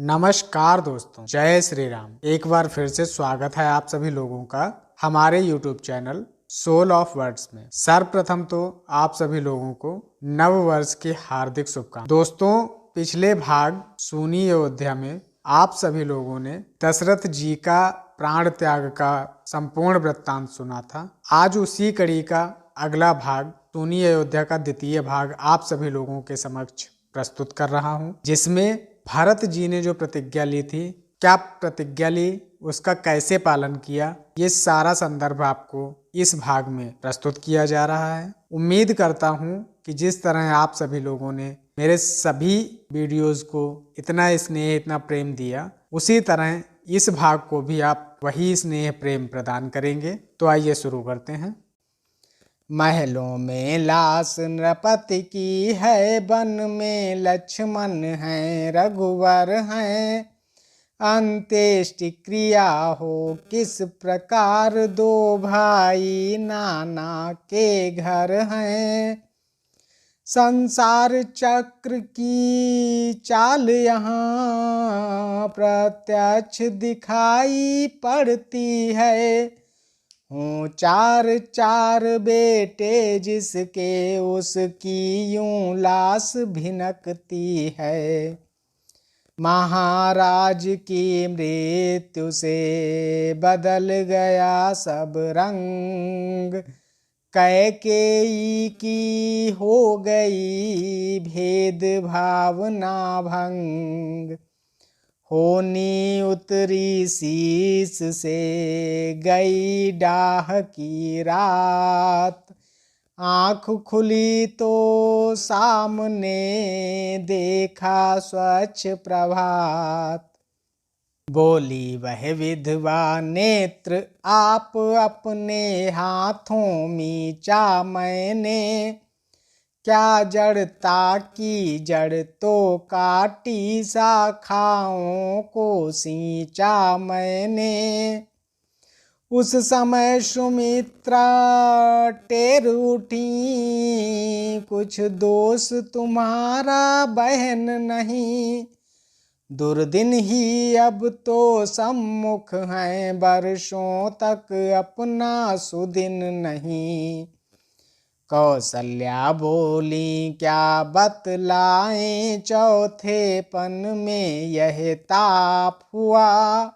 नमस्कार दोस्तों, जय श्री राम। एक बार फिर से स्वागत है आप सभी लोगों का हमारे YouTube channel Soul of Words में। सर्वप्रथम तो आप सभी लोगों को नव वर्ष की हार्दिक शुभकामनाएं। दोस्तों, पिछले भाग सुनी अयोध्या में आप सभी लोगों ने दशरथ जी का प्राण त्याग का संपूर्ण वृत्तांत सुना था। आज उसी कड़ी का अगला भाग सुनी अयोध्या का द्वितीय भाग आप सभी लोगों के समक्ष प्रस्तुत कर रहा हूं, जिसमें भरत जी ने जो प्रतिज्ञा ली थी, क्या प्रतिज्ञा ली, उसका कैसे पालन किया, ये सारा संदर्भ आपको इस भाग में प्रस्तुत किया जा रहा है। उम्मीद करता हूं कि जिस तरह आप सभी लोगों ने मेरे सभी वीडियोस को इतना स्नेह इतना प्रेम दिया, उसी तरह इस भाग को भी आप वही स्नेह प्रेम प्रदान करेंगे। तो आइए शुरू करते हैं। महलों में लाश नृपति की है, वन में लक्ष्मण है, रघुवर है। अंत्येष्टि क्रिया हो किस प्रकार, दो भाई नाना के घर हैं। संसार चक्र की चाल यहाँ प्रत्यक्ष दिखाई पड़ती है। हूँ चार चार बेटे जिसके, उसकी यूं लाश भिनकती है। महाराज की मृत्यु से बदल गया सब रंग, कैकेयी की हो गई भेद भावना भंग। होनी उतरी शीश से गई डाह की रात, आँख खुली तो सामने देखा स्वच्छ प्रभात। बोली वह विधवा नेत्र, आप अपने हाथों मीचा मैंने। क्या जड़ता की जड़ तो काटी, शाखाओं को सींचा मैंने। उस समय सुमित्रा टेर उठी, कुछ दोष तुम्हारा बहन नहीं। दुर्दिन ही अब तो सम्मुख हैं, वर्षों तक अपना सुदिन नहीं। कौसल्या बोली क्या बतलाएं, चौथेपन में यह ताप हुआ।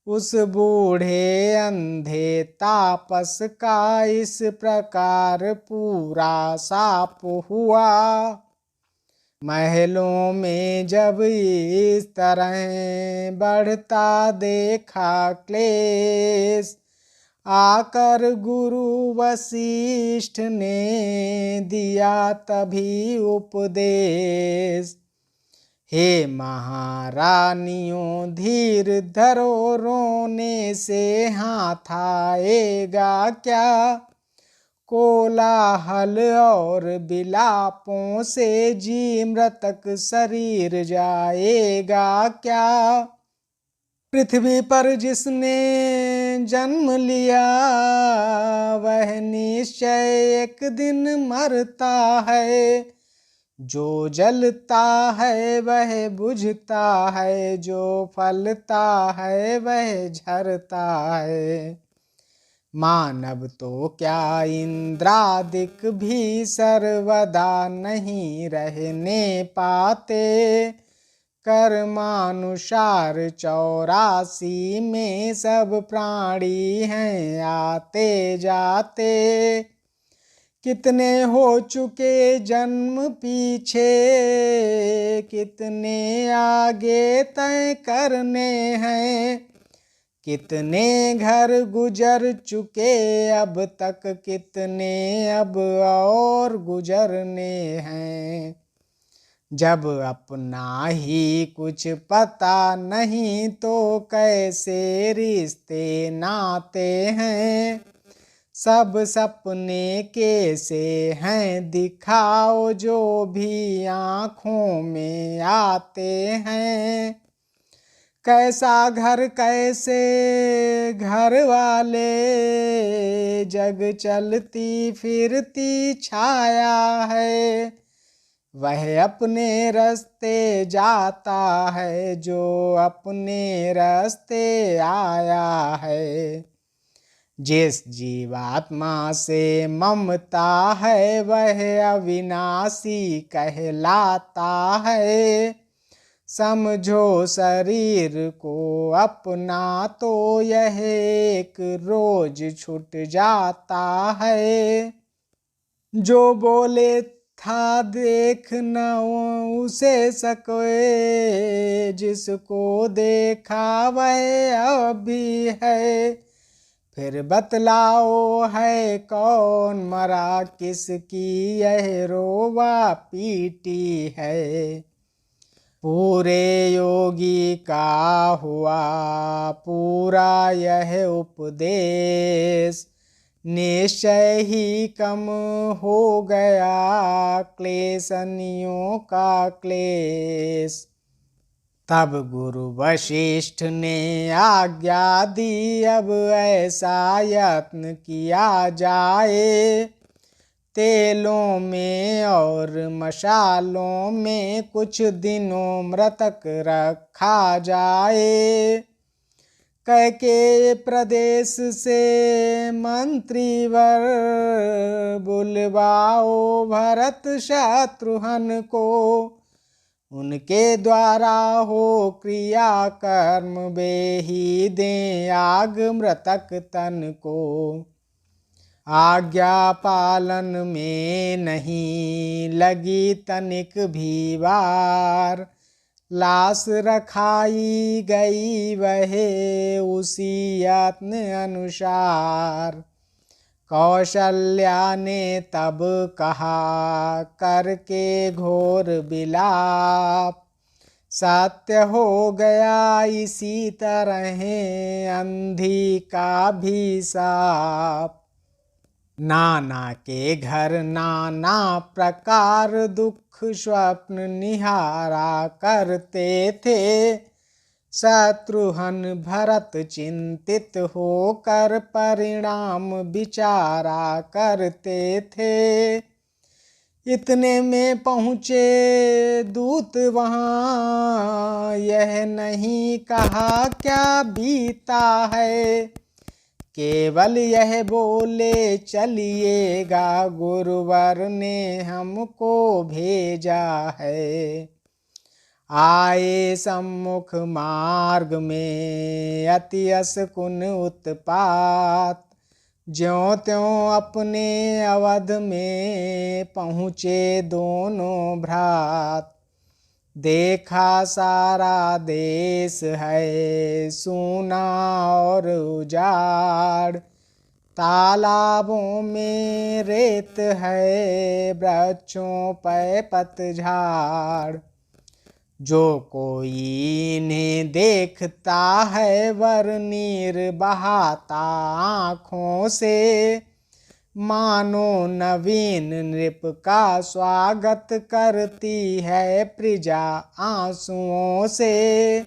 उस बूढ़े अंधे तापस का इस प्रकार पूरा साप हुआ। महलों में जब इस तरह बढ़ता देखा क्लेश, आकर गुरु वशिष्ठ ने दिया तभी उपदेश। हे महारानियों धीर धरो, रोने से हाथ आएगा क्या। कोलाहल और बिलापों से जी मृतक शरीर जाएगा क्या। पृथ्वी पर जिसने जन्म लिया, वह निश्चय एक दिन मरता है। जो जलता है वह बुझता है, जो फलता है वह झरता है। मानव तो क्या इंद्रादिक भी सर्वदा नहीं रहने पाते। कर्मानुसार 84 में सब प्राणी हैं आते जाते। कितने हो चुके जन्म पीछे, कितने आगे तय करने हैं। कितने घर गुजर चुके अब तक, कितने अब और गुजरने हैं। जब अपना ही कुछ पता नहीं तो कैसे रिश्ते नाते हैं। सब सपने कैसे हैं, दिखाओ जो भी आँखों में आते हैं। कैसा घर कैसे घर वाले, जग चलती फिरती छाया है। वह अपने रास्ते जाता है जो अपने रास्ते आया है। जिस जीवात्मा से ममता है वह अविनाशी कहलाता है। समझो शरीर को अपना तो यह एक रोज छूट जाता है। जो बोले था देख न उसे सके, जिसको देखा वह अभी है। फिर बतलाओ है कौन मरा, किसकी यह रोवा पीटी है। पूरे योगी का हुआ पूरा यह उपदेश, निश्चय ही कम हो गया क्लेशनियों का क्लेश। तब गुरु वशिष्ठ ने आज्ञा दी अब ऐसा यत्न किया जाए। तेलों में और मशालों में कुछ दिनों मृतक रखा जाए। कैकेयी प्रदेश से मंत्रीवर बुलवाओ भरत शत्रुघ्न को। उनके द्वारा हो क्रिया कर्म वे ही दें आग मृतक तन को। आज्ञा पालन में नहीं लगी तनिक भी वार, लाश रखाई गई वह उसी यत्न अनुसार। कौशल्या ने तब कहा करके घोर विलाप, सत्य हो गया इसी तरह अंधी का भी साप। नाना के घर नाना प्रकार दुख स्वप्न निहारा करते थे। शत्रुघ्न भरत चिंतित होकर परिणाम विचारा करते थे। इतने में पहुँचे दूत वहाँ, यह नहीं कहा क्या बीता है। केवल यह बोले चलिएगा गुरुवर ने हमको भेजा है। आए सम्मुख मार्ग में अति असकुन उत्पात, ज्यों त्यों अपने अवध में पहुँचे दोनों भ्रात। देखा सारा देश है सूना और उजाड़, तालाबों में रेत है वृक्षों पे पतझाड़। जो कोई इन्हें देखता है वर नीर बहाता आँखों से, मानो नवीन नृप का स्वागत करती है प्रजा आंसुओं से।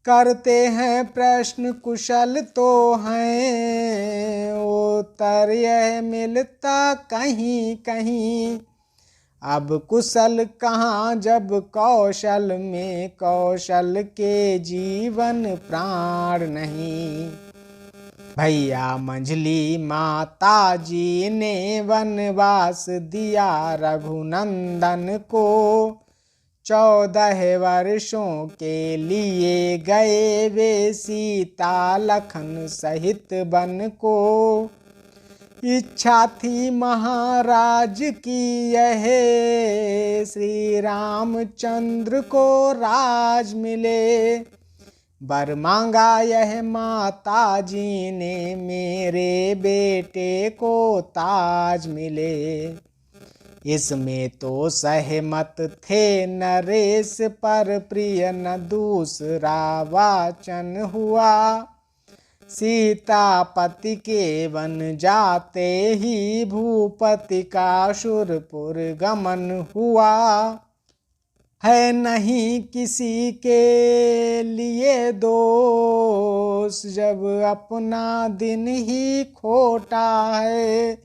करते हैं प्रश्न कुशल तो हैं, उत्तर यह मिलता कहीं कहीं। अब कुशल कहाँ जब कौशल में कौशल के जीवन प्राण नहीं। भैया मंझली माता जी ने वनवास दिया रघुनंदन को। 14 वर्षों के लिए गए वे सीता लखन सहित वन को। इच्छा थी महाराज की यह श्री रामचंद्र को राज मिले। वर मांगा यह माता जी ने मेरे बेटे को ताज मिले। इसमें तो सहमत थे नरेश पर प्रिय न दूसरा वाचन हुआ। सीतापति के वन जाते ही भूपति का शुरपुर गमन हुआ। है नहीं किसी के लिए दोष जब अपना दिन ही खोटा है।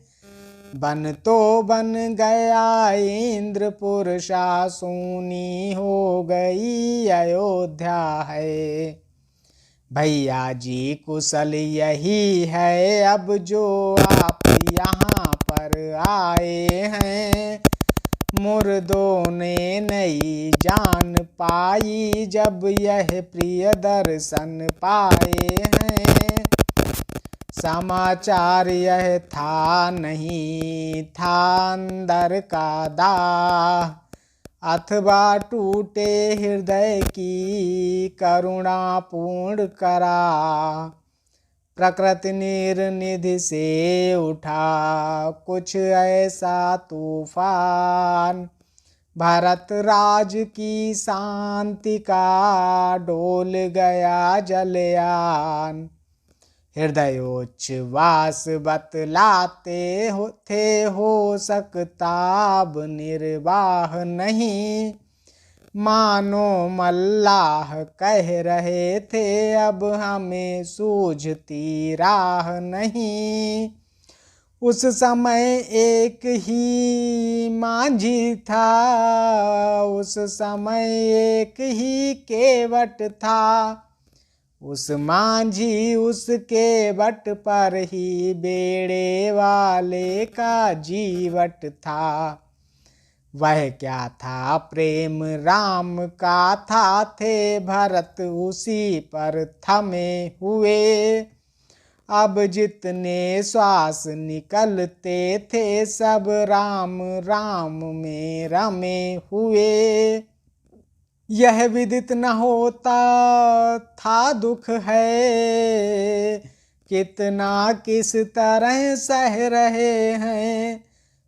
बन तो बन गया इंद्रपुर, शासूनी हो गई अयोध्या है। भैया जी कुशल यही है अब जो आप यहाँ पर आए हैं। मुर्दों ने नई जान पाई जब यह प्रिय दर्शन पाए हैं। समाचार यह था नहीं था अंदर का दाह, अथवा टूटे हृदय की करुणा पूर्ण करा। प्रकृति निर्निधि से उठा कुछ ऐसा तूफान, भारत राज की शांति का डोल गया जलयान। हृदयोच्छ्वास बतलाते थे हो सकता अब निर्वाह नहीं। मानो मल्लाह कह रहे थे अब हमें सूझती राह नहीं। उस समय एक ही माझी था, उस समय एक ही केवट था। उस माझी उसके वट पर ही बेड़े वाले का जीवट था। वह क्या था प्रेम राम का था, थे भरत उसी पर थमे हुए। अब जितने श्वास निकलते थे सब राम राम में रमे हुए। यह विदित न होता था दुख है, कितना किस तरह सह रहे हैं।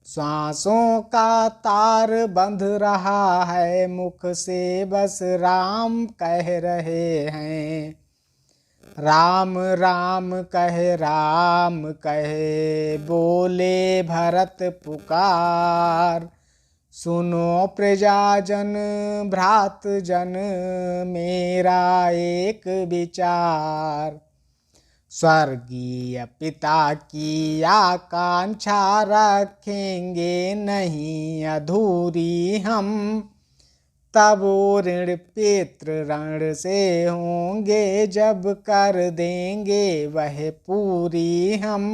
श्वासों का तार बंध रहा है, मुख से बस राम कह रहे हैं। राम राम कहे बोले भरत पुकार। सुनो प्रजाजन भ्रात जन मेरा एक विचार। स्वर्गीय पिता की आकांक्षा रखेंगे नहीं अधूरी हम। तब वो ऋण पितृ ऋण से होंगे जब कर देंगे वह पूरी हम।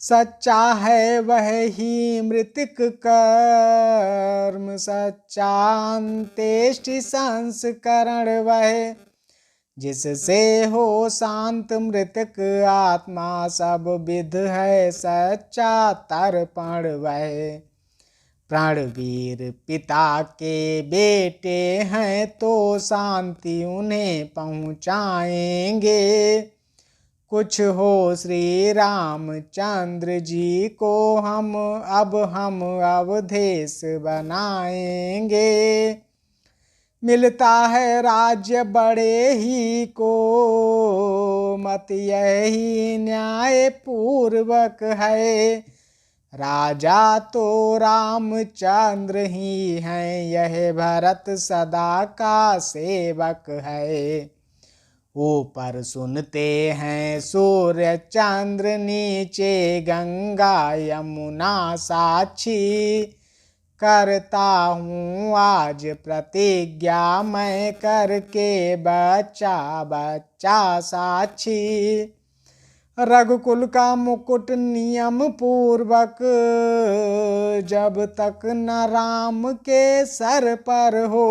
सच्चा है वह ही मृतिक कर्म, सच्चा अंत्येष्टि संस्करण वह। जिससे हो शांत मृतक आत्मा सब विध है सच्चा तर्पण वह। प्राणवीर पिता के बेटे हैं तो शांति उन्हें पहुँचाएंगे। कुछ हो श्री रामचंद्र जी को हम अवधेश बनाएंगे। मिलता है राज्य बड़े ही को, मत यही न्याय पूर्वक है। राजा तो रामचंद्र ही हैं, यह भरत सदा का सेवक है। ऊपर सुनते हैं सूर्य चंद्र, नीचे गंगा यमुना साक्षी। करता हूँ आज प्रतिज्ञा मैं करके बच्चा बच्चा साक्षी। रघुकुल का मुकुट नियम पूर्वक जब तक न राम के सर पर हो,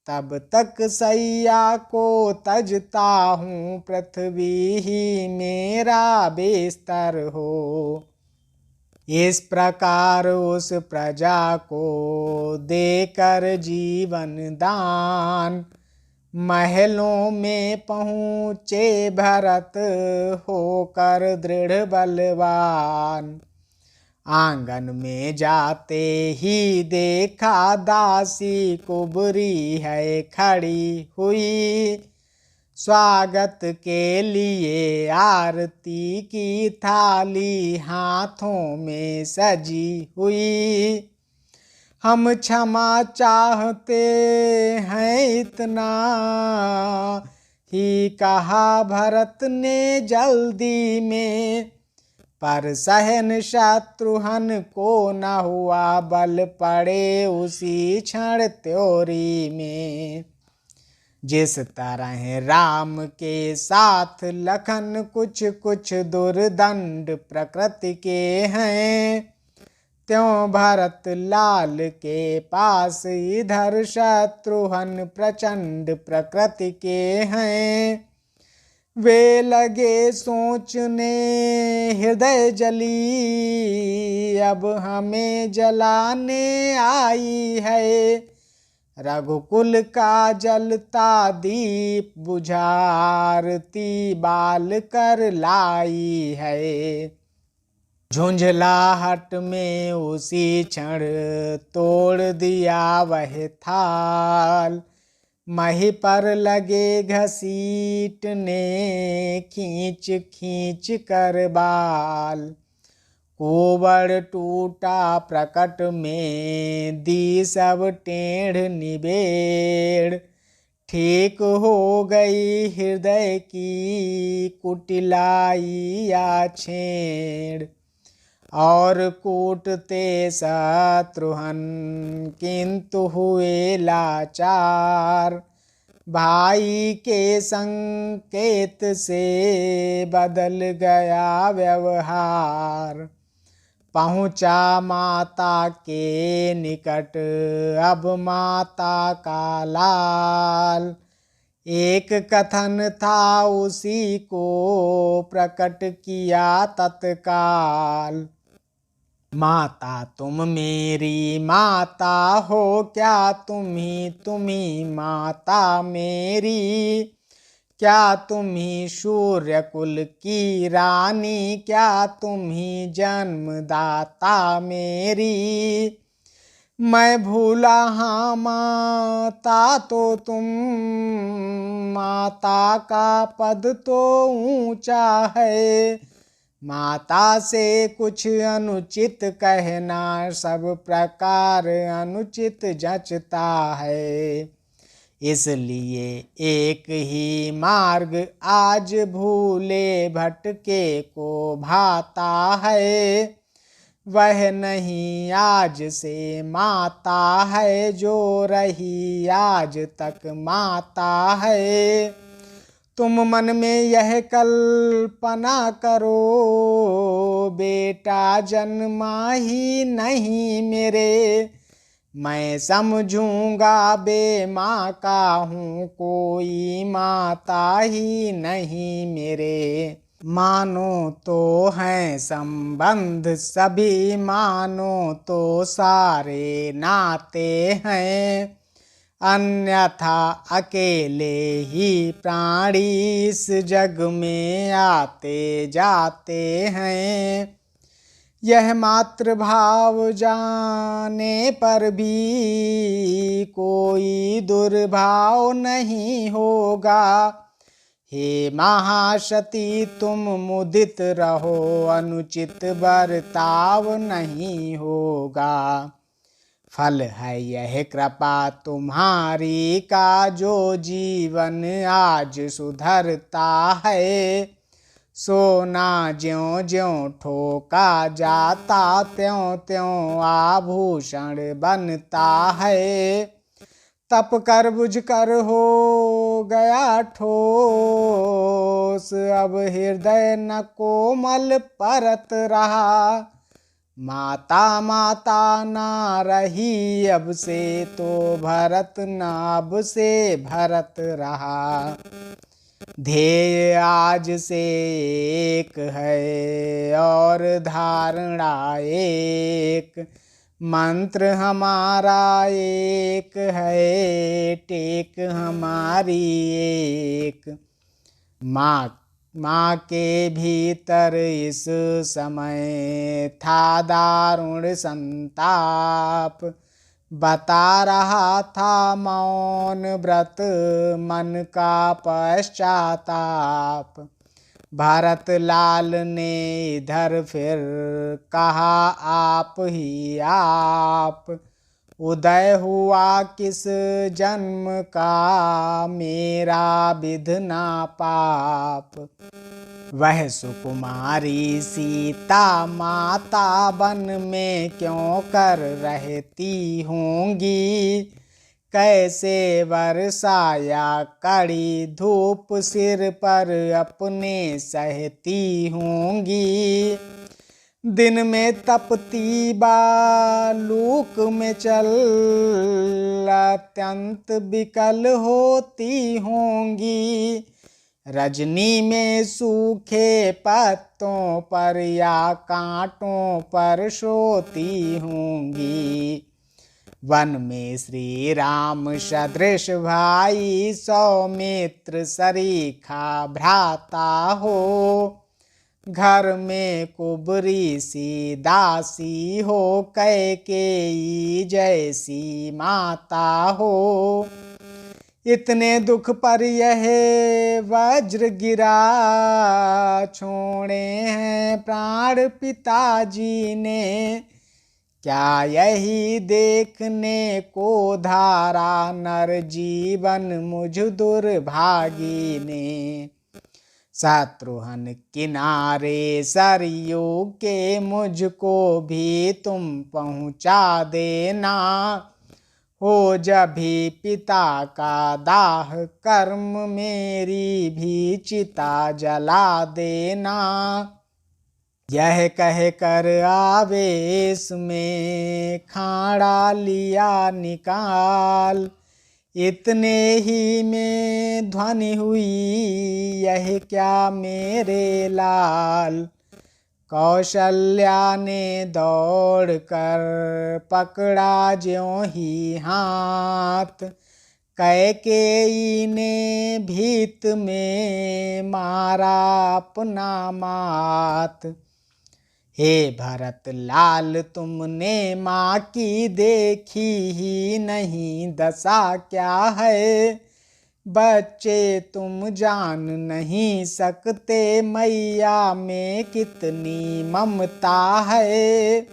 तब तक सैया को तजता हूँ पृथ्वी ही मेरा बिस्तर हो। इस प्रकार उस प्रजा को देकर जीवन दान, महलों में पहुँचे भरत होकर दृढ़ बलवान। आंगन में जाते ही देखा दासी कुबरी है खड़ी हुई। स्वागत के लिए आरती की थाली हाथों में सजी हुई। हम क्षमा चाहते हैं इतना ही कहा भरत ने जल्दी में। पर सहन शत्रुघ्न को न हुआ बल, पड़े उसी क्षण त्योरी में। जिस तरह राम के साथ लखन कुछ कुछ दुर्दंड प्रकृति के हैं, त्यों भरत लाल के पास इधर शत्रुघ्न प्रचंड प्रकृति के हैं। वे लगे सोचने हृदय जली, अब हमें जलाने आई है। रघुकुल का जलता दीप बुझारती बाल कर लाई है। झुंझलाहट में उसी क्षण तोड़ दिया वह थाल, मही पर लगे घसीटने खींच खींच कर बाल। कोबड़ टूटा प्रकट में दी सब टेढ़ निबेड़, ठीक हो गई हृदय की कुटिलाई या छेड़। और कूटते शत्रुघ्न किंतु हुए लाचार, भाई के संकेत से बदल गया व्यवहार। पहुँचा माता के निकट अब माता का लाल, एक कथन था उसी को प्रकट किया तत्काल। माता तुम मेरी माता हो क्या, तुम्ही माता मेरी। क्या तुम्ही सूर्य कुल की रानी, क्या तुम्ही जन्मदाता मेरी। मैं भूला हाँ माता तो तुम, माता का पद तो ऊंचा है। माता से कुछ अनुचित कहना सब प्रकार अनुचित जचता है। इसलिए एक ही मार्ग आज भूले भटके को भाता है। वह नहीं आज से माता है, जो रही आज तक माता है। तुम मन में यह कल्पना करो, बेटा जन्मा ही नहीं मेरे। मैं समझूंगा बे माँ का हूँ, कोई माता ही नहीं मेरे। मानो तो हैं संबंध सभी, मानो तो सारे नाते हैं। अन्यथा अकेले ही प्राणी इस जग में आते जाते हैं। यह मातृभाव जाने पर भी कोई दुर्भाव नहीं होगा। हे महाशती तुम मुदित रहो, अनुचित बर्ताव नहीं होगा। फल है यह कृपा तुम्हारी का, जो जीवन आज सुधरता है। सोना ज्यों ज्यों ठोका जाता, त्यों त्यों आभूषण बनता है। तप कर बुझ कर हो गया ठोस, अब हृदय न कोमल परत रहा। माता माता ना रही अब से, तो भरत नाभ से भरत रहा। ध्येय आज से एक है और धारणा एक, मंत्र हमारा एक है, टेक हमारी एक। माँ के भीतर इस समय था दारुण संताप, बता रहा था मौन व्रत मन का पश्चाताप। भरत लाल ने इधर फिर कहा आप ही आप, उदय हुआ किस जन्म का, मेरा विधना पाप। वह सुकुमारी सीता माता, वन में क्यों कर रहती होंगी। कैसे वर्षाया कड़ी धूप, सिर पर अपने सहती होंगी। दिन में तपती बालूक में चल, अत्यंत विकल होती होंगी। रजनी में सूखे पत्तों पर या कांटों पर सोती होंगी। वन में श्री राम सदृश भाई, सौमित्र सरीखा भ्राता हो। घर में कुबरी सी दासी हो, कैकेयी जैसी माता हो। इतने दुख पर यह वज्र गिरा, छोड़े हैं प्राण पिताजी ने। क्या यही देखने को धारा, नर जीवन मुझ दुर्भागी ने। शत्रुघ्न किनारे सरयू के, मुझको भी तुम पहुँचा देना। हो जब भी पिता का दाह कर्म, मेरी भी चिता जला देना। यह कह कर आवेश में खाड़ा लिया निकाल। इतने ही में ध्वनि हुई, यह क्या मेरे लाल। कौशल्या ने दौड़ कर पकड़ा ज्यों ही हाथ, कैकेयी ने भीत में मारा अपना मात। हे भरत लाल, तुमने माँ की देखी ही नहीं दशा क्या है। बच्चे तुम जान नहीं सकते, मैया में कितनी ममता है।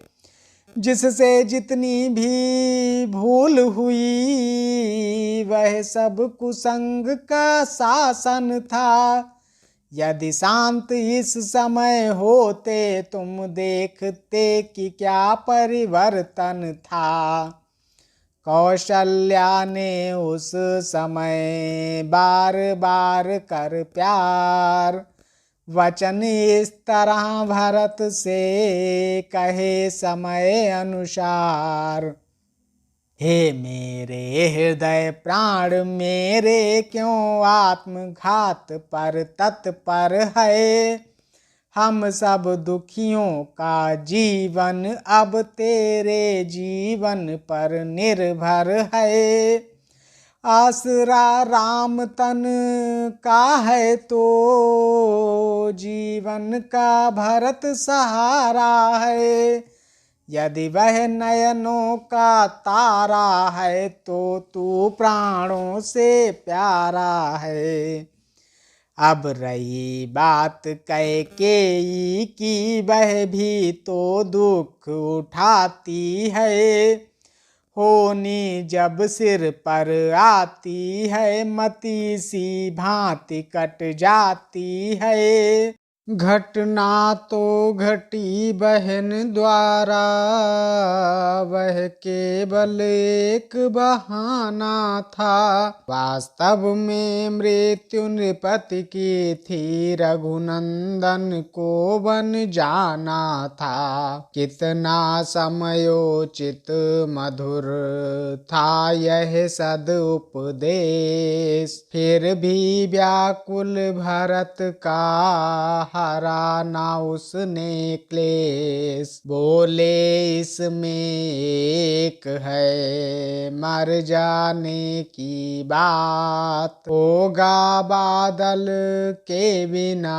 जिससे जितनी भी भूल हुई, वह सब कुसंग का शासन था। यदि शांत इस समय होते, तुम देखते कि क्या परिवर्तन था। कौशल्या ने उस समय बार बार कर प्यार, वचन इस तरह भरत से कहे समय अनुसार। हे मेरे हृदय प्राण मेरे, क्यों आत्मघात पर तत्पर है। हम सब दुखियों का जीवन अब तेरे जीवन पर निर्भर है। आसरा राम तन का है तो जीवन का भरत सहारा है। यदि वह नयनों का तारा है, तो तू प्राणों से प्यारा है। अब रही बात कैकेयी की, वह भी तो दुख उठाती है। होनी जब सिर पर आती है, मती सी भांति कट जाती है। घटना तो घटी बहन द्वारा, वह केवल एक बहाना था। वास्तव में मृत्यु नृपति की थी, रघुनंदन को वन जाना था। कितना समयोचित मधुर था यह सद उपदेश, फिर भी व्याकुल भरत का हरा ना उसने क्लेश। बोले इसमें एक है मर जाने की बात, होगा बादल के बिना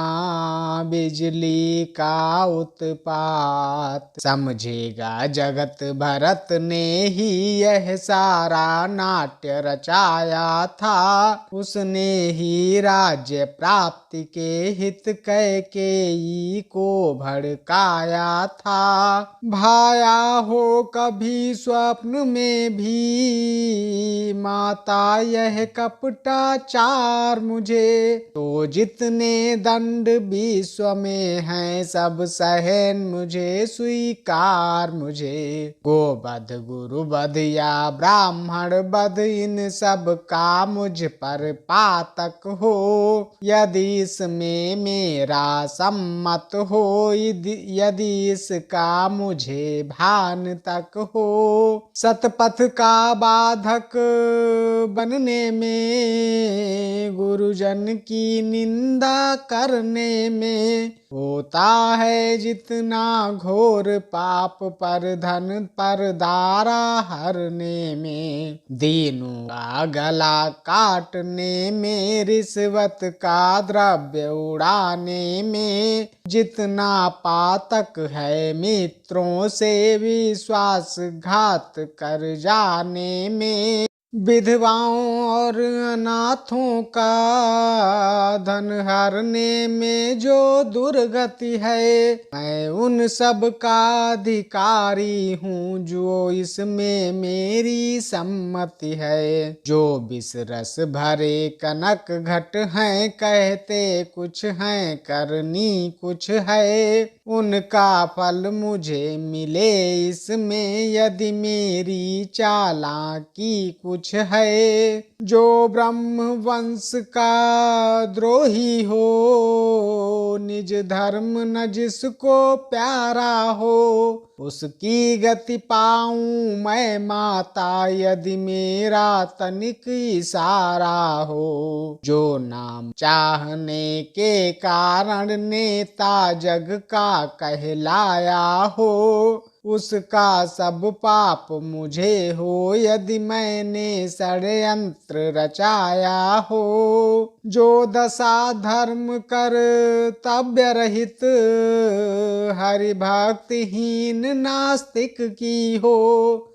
बिजली का उत्पात। समझेगा जगत भरत ने ही यह सारा नाट्य रचाया था। उसने ही राज्य प्राप्ति के हित कह कैकेयी को भड़काया था। भाया हो कभी स्वप्न में भी माता यह कपटाचार मुझे, तो जितने दंड विश्व में हैं सब सहन मुझे स्वीकार मुझे। गोवध गुरु वध या ब्राह्मण वध इन सब का मुझ पर पातक हो, यदि इसमें मेरा सम्मत हो, यदि इसका मुझे भान तक हो। सतपथ का बाधक बनने में, गुरुजन की निंदा करने में, होता है जितना घोर पाप पर धन पर दारा हरने में। दीनों का गला काटने में, रिश्वत का द्रव्य उड़ाने में, जितना पातक है मित्रों से विश्वासघात कर जाने में। विधवाओं और अनाथों का धन हरने में जो दुर्गति है, मैं उन सब का अधिकारी हूँ जो इसमें मेरी सम्मति है। जो विष रस भरे कनक घट हैं, कहते कुछ हैं करनी कुछ है, उनका फल मुझे मिले इसमें, यदि मेरी चालाकी कुछ है। जो ब्रह्म वंश का द्रोही हो, निज धर्म न जिसको प्यारा हो, उसकी गति पाऊं मैं माता, यदि मेरा तनिक इशारा हो। जो नाम चाहने के कारण नेता जग का कहलाया हो, उसका सब पाप मुझे हो, यदि मैंने षड्यंत्र रचाया हो। जो दशा धर्म कर्तव्य रहित हरि भक्तिहीन नास्तिक की हो,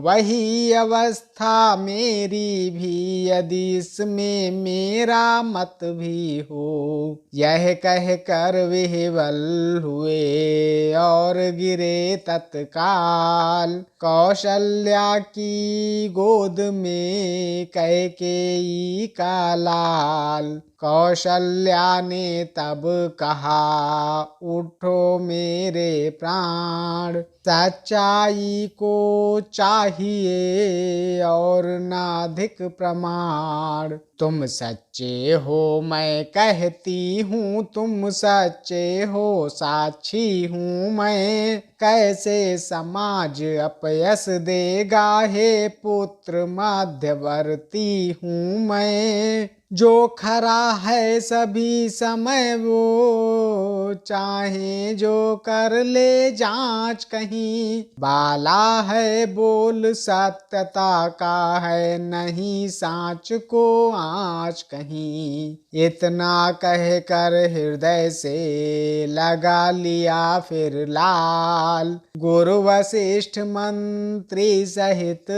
वही अवस्था मेरी भी, यदि इसमें मेरा मत भी हो। यह कह कर विह्वल हुए और गिरे तत्काल, कौशल्या की गोद में कैकेयी का लाल। कौशल्या ने तब कहा उठो मेरे प्राण, सच्चाई को चाहिए और नाधिक प्रमाण। तुम सच्चे हो मैं कहती हूँ, तुम सच्चे हो साक्षी हूँ मैं, कैसे समाज अपयस देगा हे पुत्र, मध्यवर्ती हूँ मैं। जो खरा है सभी समय वो चाहे जो कर ले जांच कहीं, बाला है बोल सत्यता का है नहीं सांच को आँच कहीं। इतना कह कर हृदय से लगा लिया फिर लाल, गुरु वशिष्ठ मंत्री सहित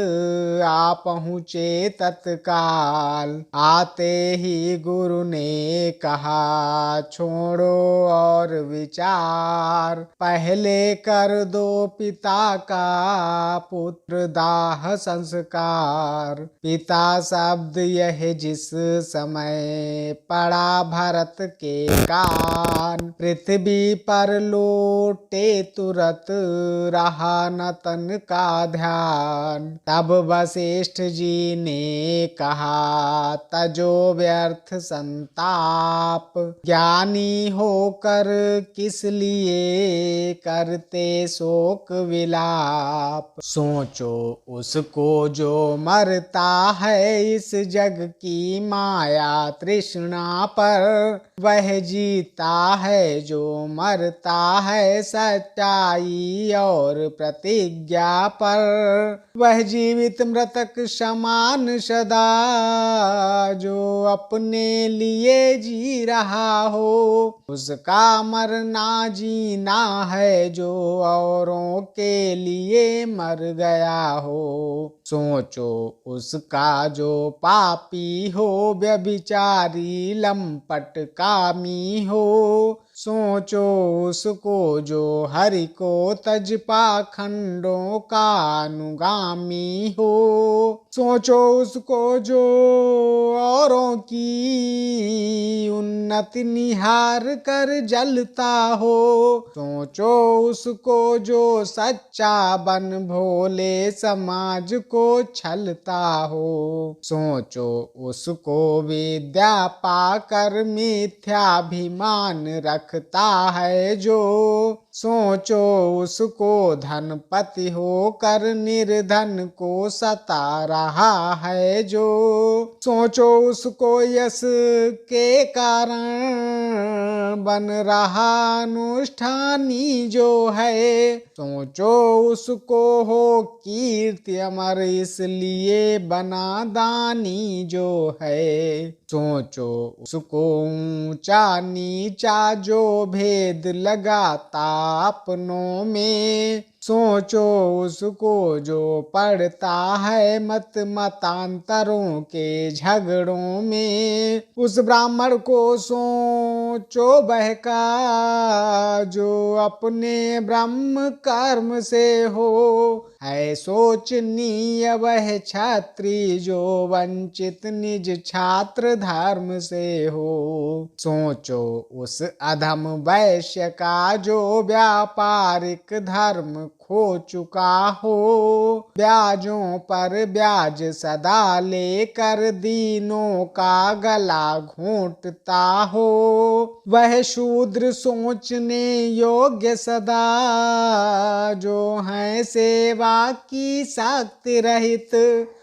आ पहुँचे तत्काल। आते ही गुरु ने कहा छोड़ो और विचार, पहले कर दो पिता का पुत्र दाह संस्कार। पिता शब्द यह जिस समय पड़ा भरत के कान, पृथ्वी पर लोटे तुरत रहा न तन का ध्यान। तब वशिष्ठ जी ने कहा तजो व्यर्थ संताप, ज्ञानी होकर किस लिए करते शोक विलाप। सोचो उसको जो मरता है इस जग की माया तृष्णा पर, वह जीता है जो मरता है सच्चाई और प्रतिज्ञा पर। वह जीवित मृतक समान सदा जो अपने लिए जी रहा हो, उसका मरना जीना है जो औरों के लिए मर गया हो। सोचो उसका जो पापी हो व्यभिचारी लंपट कामी हो, सोचो उसको जो हरि को तज पाखंडों का अनुगामी हो। सोचो उसको जो औरों की उन्नति निहार कर जलता हो। सोचो उसको जो सच्चा बन भोले समाज को छलता हो। सोचो उसको विद्या पाकर मिथ्याभिमान रखता है जो। सोचो उसको धनपति होकर निर्धन को सता रहा है जो। सोचो उसको यश के कारण बन रहा अनुष्ठानी जो है। सोचो उसको हो कीर्ति अमर इसलिए बना दानी जो है। सोचो उसको ऊंचा नीचा जो भेद लगाता अपनों में। सोचो उसको जो पड़ता है मत मतांतरों के झगड़ों में। उस ब्राह्मण को सोचो बहका जो अपने ब्रह्म कर्म से हो। है सोचनीय वह छात्री जो वंचित निज छात्र धर्म से हो। सोचो उस अधम वैश्य का जो व्यापारिक धर्म खो चुका हो। ब्याजों पर ब्याज सदा लेकर दीनों का गला घोंटता हो। वह शूद्र सोचने योग्य सदा जो है सेवा की शक्ति रहित।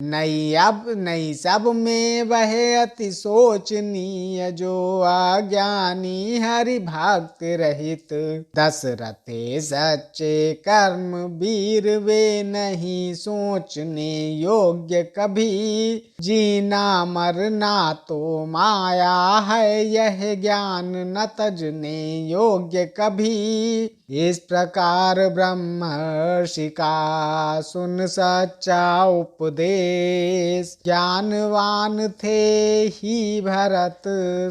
नई सब में वह अति सोचनीय जो अज्ञानी हरि भक्त रहित। दशरथे सच्चे कर्म वीर वे नहीं सोचने योग्य कभी। जीना मरना तो माया है यह ज्ञान न तजने योग्य कभी। इस प्रकार ब्रह्मर्षि का सुन सच्चा उपदेश। ज्ञानवान थे ही भरत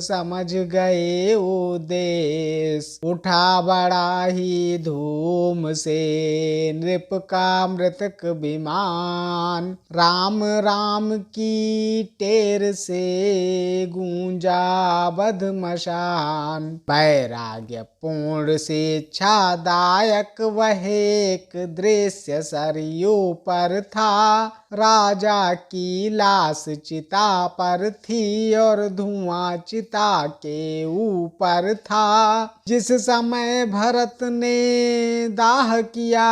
समझ गए उद्देश। उठा बड़ा ही धूम से नृप का मृतक विमान। राम राम की टेर से गूंजा बधमशान। वैराग्य पूर्ण शिक्षादायक वह एक दृश्य सरयू पर था। राजा की लाश चिता पर थी और धुआं चिता के ऊपर था। जिस समय भरत ने दाह किया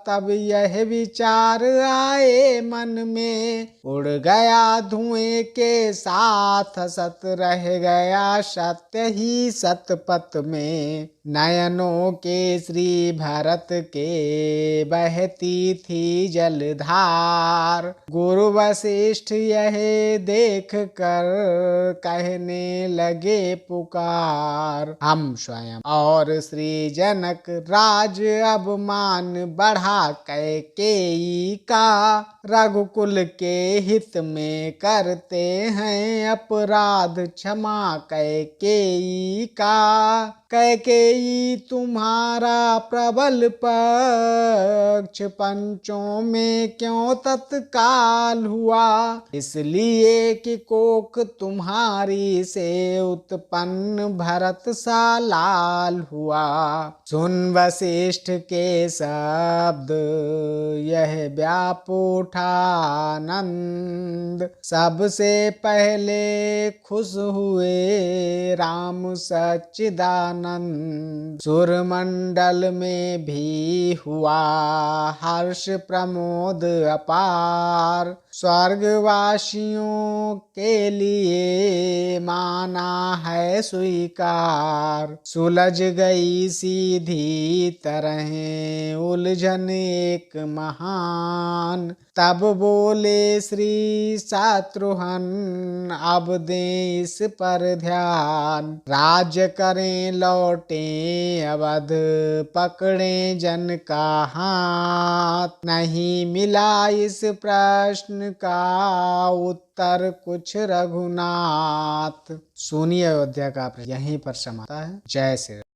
तब यह विचार आए मन में। उड़ गया धुएं के साथ सत रह गया सत्य ही सतपथ में। नयनों के श्री भरत के बहती थी जलधार। गुरु वशिष्ठ यह देख कर कहने लगे पुकार। हम स्वयं और श्री जनक राज अब मान बढ़ा कैकेयी का। रघुकुल के हित में करते हैं अपराध क्षमा कैकेयी का। कैकेयी तुम्हारा प्रबल पक्ष पंचों में क्यों तत्काल हुआ। इसलिए कि कोख तुम्हारी से उत्पन्न भरत सा लाल हुआ। सुन वशिष्ठ के शब्द यह व्याप उठा आनंद। सबसे पहले खुश हुए राम सच्चिदानंद। सुरमंडल में भी हुआ हर्ष प्रमोद अपार। स्वर्गवासियों के लिए माना है स्वीकार। सुलझ गई सीधी तरह उलझन एक महान। तब बोले श्री शत्रुघ्न अब दें इस पर ध्यान। राज्य करें लौटे अवध पकड़े जन का हाथ। नहीं मिला इस प्रश्न प्रश्न का उत्तर कुछ रघुनाथ। सुनिए अयोध्या का प्रश्न यहीं पर समाता है। जय श्री राम।